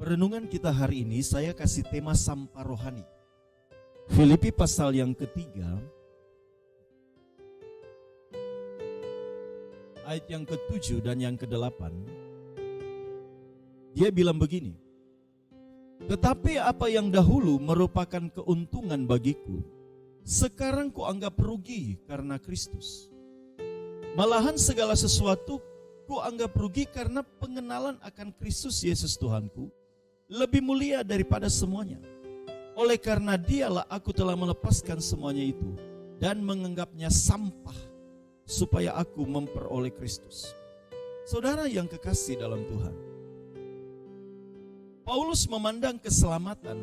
Renungan kita hari ini saya kasih tema sampah rohani. Filipi pasal yang ketiga, ayat yang ke-7 dan yang ke-8. Dia bilang begini, tetapi apa yang dahulu merupakan keuntungan bagiku, sekarang kuanggap rugi karena Kristus. Malahan segala sesuatu kuanggap rugi karena pengenalan akan Kristus Yesus Tuhanku lebih mulia daripada semuanya. Oleh karena dialah aku telah melepaskan semuanya itu dan menganggapnya sampah supaya aku memperoleh Kristus. Saudara yang kekasih dalam Tuhan, Paulus memandang keselamatan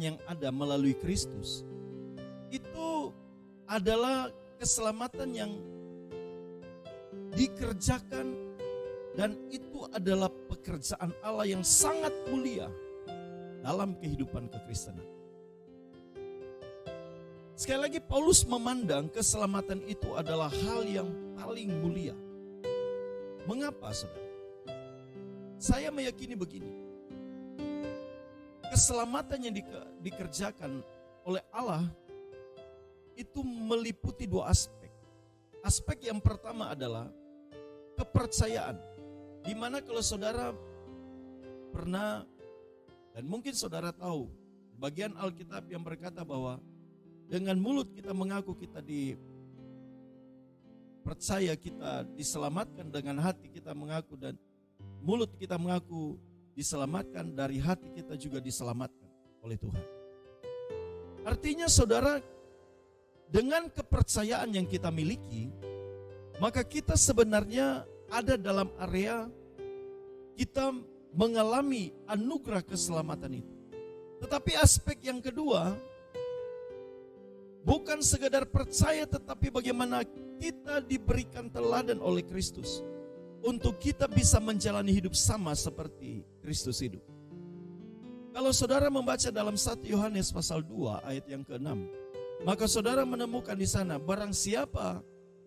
yang ada melalui Kristus itu adalah keselamatan yang dikerjakan, dan itu adalah pekerjaan Allah yang sangat mulia dalam kehidupan kekristenan. Sekali lagi, Paulus memandang keselamatan itu adalah hal yang paling mulia. Mengapa, saudara? Saya meyakini begini. Keselamatan yang dikerjakan oleh Allah itu meliputi dua aspek. Aspek yang pertama adalah kepercayaan. Di mana kalau saudara pernah, dan mungkin saudara tahu, bagian Alkitab yang berkata bahwa dengan mulut kita mengaku kita dipercaya, kita diselamatkan, dengan hati kita mengaku, dan mulut kita mengaku diselamatkan, dari hati kita juga diselamatkan oleh Tuhan. Artinya saudara, dengan kepercayaan yang kita miliki, maka kita sebenarnya ada dalam area kita mengalami anugerah keselamatan itu. Tetapi aspek yang kedua, bukan sekedar percaya, tetapi bagaimana kita diberikan teladan oleh Kristus untuk kita bisa menjalani hidup sama seperti Kristus hidup. Kalau saudara membaca dalam 1 Yohanes pasal 2 ayat yang ke-6, maka saudara menemukan di sana, barang siapa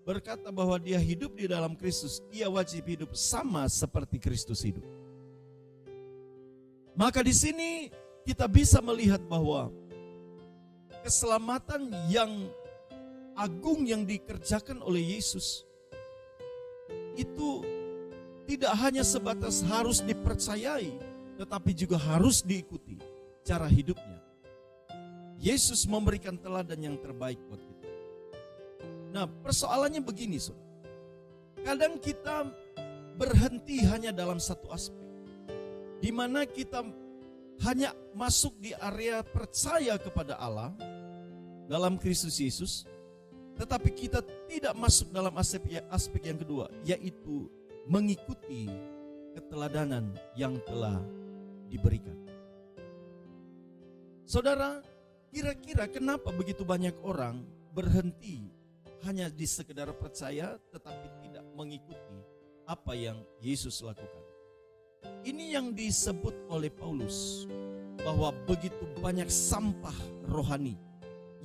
berkata bahwa dia hidup di dalam Kristus, ia wajib hidup sama seperti Kristus hidup. Maka di sini kita bisa melihat bahwa keselamatan yang agung yang dikerjakan oleh Yesus itu tidak hanya sebatas harus dipercayai, tetapi juga harus diikuti cara hidupnya. Yesus memberikan teladan yang terbaik buat kita. Nah, persoalannya begini, saudara. Kadang kita berhenti hanya dalam satu aspek, di mana kita hanya masuk di area percaya kepada Allah dalam Kristus Yesus, tetapi kita tidak masuk dalam aspek yang kedua, yaitu mengikuti keteladanan yang telah diberikan. Saudara, kira-kira kenapa begitu banyak orang berhenti hanya di sekedar percaya tetapi tidak mengikuti apa yang Yesus lakukan? Ini yang disebut oleh Paulus bahwa begitu banyak sampah rohani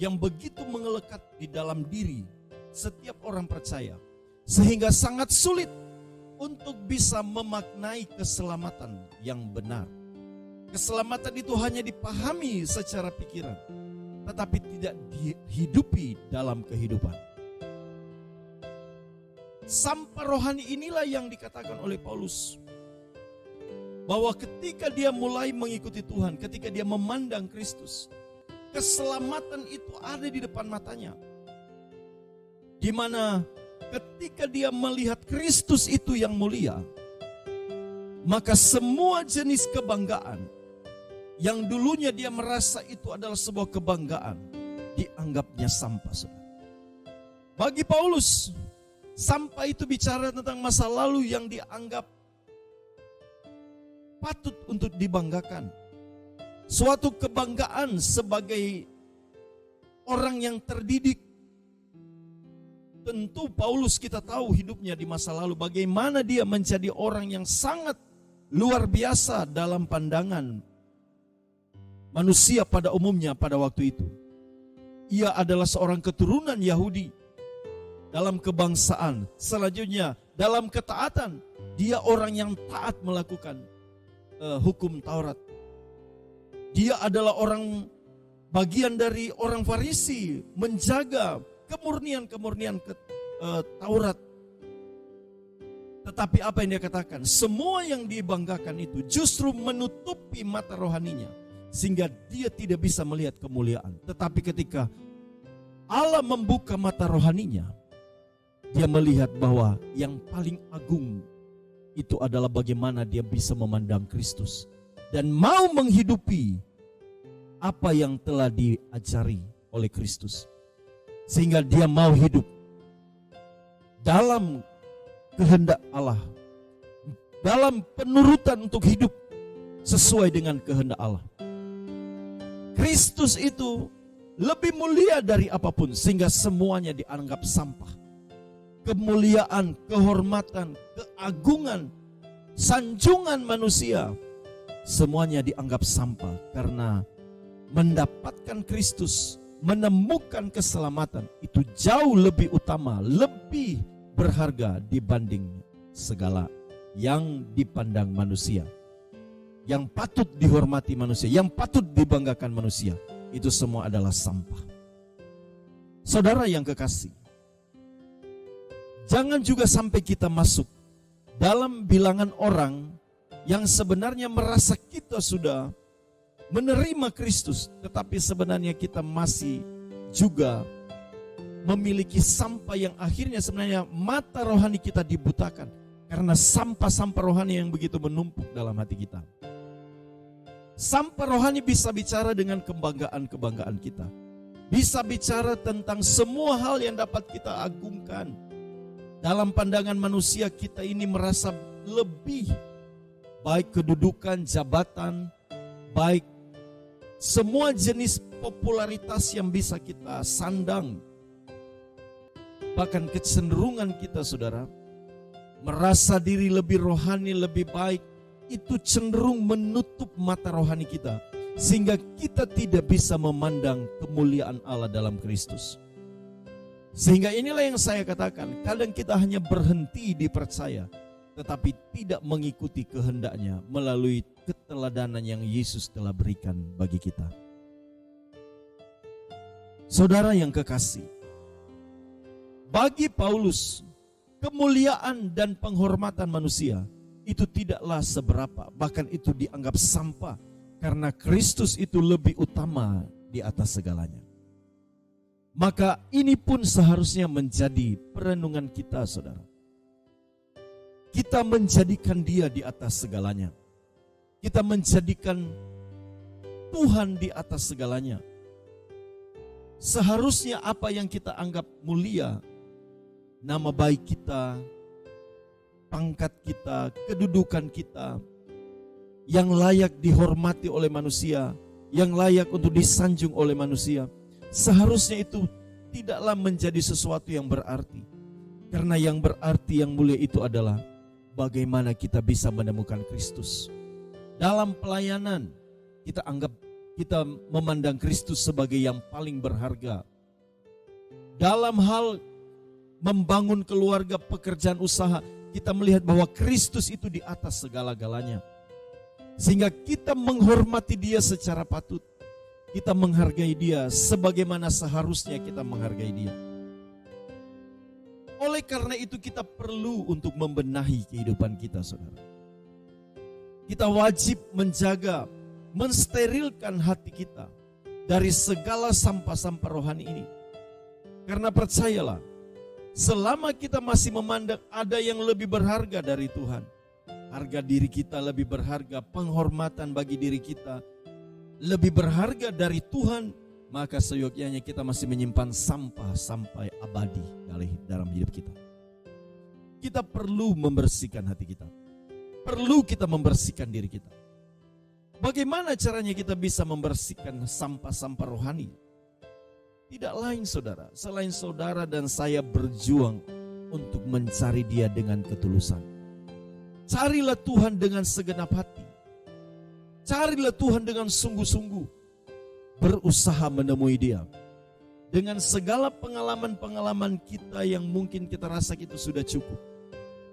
yang begitu mengelekat di dalam diri setiap orang percaya, sehingga sangat sulit untuk bisa memaknai keselamatan yang benar. Keselamatan itu hanya dipahami secara pikiran, tetapi tidak dihidupi dalam kehidupan. Sampah rohani inilah yang dikatakan oleh Paulus, bahwa ketika dia mulai mengikuti Tuhan, ketika dia memandang Kristus, keselamatan itu ada di depan matanya. Di mana ketika dia melihat Kristus itu yang mulia, maka semua jenis kebanggaan yang dulunya dia merasa itu adalah sebuah kebanggaan, dianggapnya sampah, saudara. Bagi Paulus, sampah itu bicara tentang masa lalu yang dianggap patut untuk dibanggakan. Suatu kebanggaan sebagai orang yang terdidik. Tentu Paulus kita tahu hidupnya di masa lalu, bagaimana dia menjadi orang yang sangat luar biasa dalam pandangan manusia pada umumnya pada waktu itu. Ia adalah seorang keturunan Yahudi dalam kebangsaan. Selanjutnya dalam ketaatan. Dia orang yang taat melakukan hukum Taurat. Dia adalah orang bagian dari orang Farisi, menjaga kemurnian Taurat. Tetapi apa yang dia katakan? Semua yang dibanggakan itu justru menutupi mata rohaninya, sehingga dia tidak bisa melihat kemuliaan. Tetapi ketika Allah membuka mata rohaninya, dia melihat bahwa yang paling agung itu adalah bagaimana dia bisa memandang Kristus dan mau menghidupi apa yang telah diajari oleh Kristus, sehingga dia mau hidup dalam kehendak Allah, dalam penurutan untuk hidup sesuai dengan kehendak Allah. Kristus itu lebih mulia dari apapun, sehingga semuanya dianggap sampah. Kemuliaan, kehormatan, keagungan, sanjungan manusia, semuanya dianggap sampah karena mendapatkan Kristus, menemukan keselamatan itu jauh lebih utama, lebih berharga dibanding segala yang dipandang manusia, yang patut dihormati manusia, yang patut dibanggakan manusia. Itu semua adalah sampah. Saudara yang kekasih, jangan juga sampai kita masuk dalam bilangan orang yang sebenarnya merasa kita sudah menerima Kristus, tetapi sebenarnya kita masih juga memiliki sampah yang akhirnya sebenarnya mata rohani kita dibutakan karena sampah-sampah rohani yang begitu menumpuk dalam hati kita. Sampah rohani bisa bicara dengan kebanggaan-kebanggaan kita, bisa bicara tentang semua hal yang dapat kita agungkan. Dalam pandangan manusia kita ini merasa lebih, baik kedudukan, jabatan, baik semua jenis popularitas yang bisa kita sandang. Bahkan kecenderungan kita, saudara, merasa diri lebih rohani, lebih baik, itu cenderung menutup mata rohani kita, sehingga kita tidak bisa memandang kemuliaan Allah dalam Kristus. Sehingga inilah yang saya katakan, kadang kita hanya berhenti dipercaya, tetapi tidak mengikuti kehendaknya melalui keteladanan yang Yesus telah berikan bagi kita. Saudara yang kekasih, bagi Paulus, kemuliaan dan penghormatan manusia itu tidaklah seberapa, bahkan itu dianggap sampah, karena Kristus itu lebih utama di atas segalanya. Maka ini pun seharusnya menjadi perenungan kita, saudara. Kita menjadikan Dia di atas segalanya. Kita menjadikan Tuhan di atas segalanya. Seharusnya apa yang kita anggap mulia, nama baik kita, pangkat kita, kedudukan kita, yang layak dihormati oleh manusia, yang layak untuk disanjung oleh manusia, seharusnya itu tidaklah menjadi sesuatu yang berarti. Karena yang berarti, yang mulia itu adalah bagaimana kita bisa menemukan Kristus. Dalam pelayanan, kita memandang Kristus sebagai yang paling berharga. Dalam hal membangun keluarga, pekerjaan usaha, kita melihat bahwa Kristus itu di atas segala-galanya. Sehingga kita menghormati Dia secara patut. Kita menghargai Dia sebagaimana seharusnya kita menghargai Dia. Oleh karena itu kita perlu untuk membenahi kehidupan kita, saudara. Kita wajib menjaga, mensterilkan hati kita dari segala sampah-sampah rohani ini. Karena percayalah, selama kita masih memandang ada yang lebih berharga dari Tuhan, harga diri kita lebih berharga, penghormatan bagi diri kita lebih berharga dari Tuhan, maka seyogyanya kita masih menyimpan sampah sampai abadi dalam hidup kita. Kita perlu membersihkan hati kita. Perlu kita membersihkan diri kita. Bagaimana caranya kita bisa membersihkan sampah-sampah rohani? Tidak lain, saudara, selain saudara dan saya berjuang untuk mencari Dia dengan ketulusan. Carilah Tuhan dengan segenap hati. Carilah Tuhan dengan sungguh-sungguh. Berusaha menemui Dia. Dengan segala pengalaman-pengalaman kita yang mungkin kita rasa itu sudah cukup.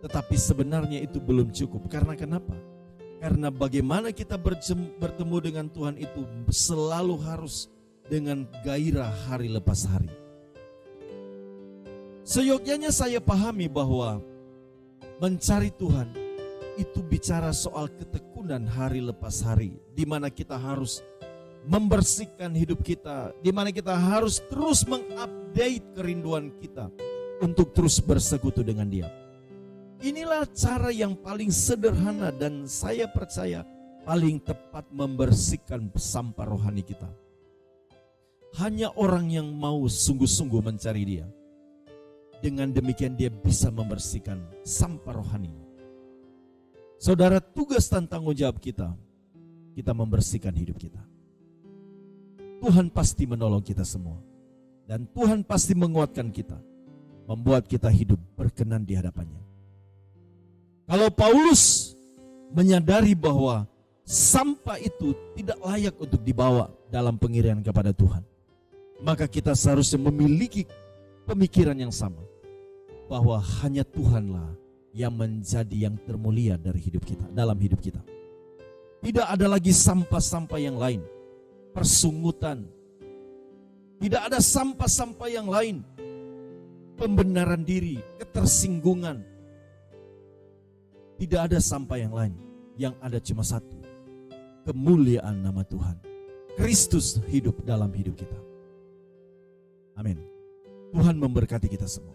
Tetapi sebenarnya itu belum cukup. Karena kenapa? Karena bagaimana kita bertemu dengan Tuhan itu selalu harus dengan gairah hari lepas hari. Seyogyanya saya pahami bahwa mencari Tuhan itu bicara soal ketekunan hari lepas hari, di mana kita harus membersihkan hidup kita, di mana kita harus terus mengupdate kerinduan kita untuk terus bersekutu dengan Dia. Inilah cara yang paling sederhana dan saya percaya paling tepat membersihkan sampah rohani kita. Hanya orang yang mau sungguh-sungguh mencari Dia, dengan demikian dia bisa membersihkan sampah rohani. Saudara, tugas dan tanggung jawab kita membersihkan hidup kita. Tuhan pasti menolong kita semua. Dan Tuhan pasti menguatkan kita, membuat kita hidup berkenan di hadapannya. Kalau Paulus menyadari bahwa sampah itu tidak layak untuk dibawa dalam pengirian kepada Tuhan, maka kita seharusnya memiliki pemikiran yang sama, bahwa hanya Tuhanlah yang menjadi yang termulia dari hidup kita, dalam hidup kita. Tidak ada lagi sampah-sampah yang lain, persungutan. Tidak ada sampah-sampah yang lain, pembenaran diri, ketersinggungan. Tidak ada sampah yang lain, yang ada cuma satu, kemuliaan nama Tuhan. Kristus hidup dalam hidup kita. Amin. Tuhan memberkati kita semua.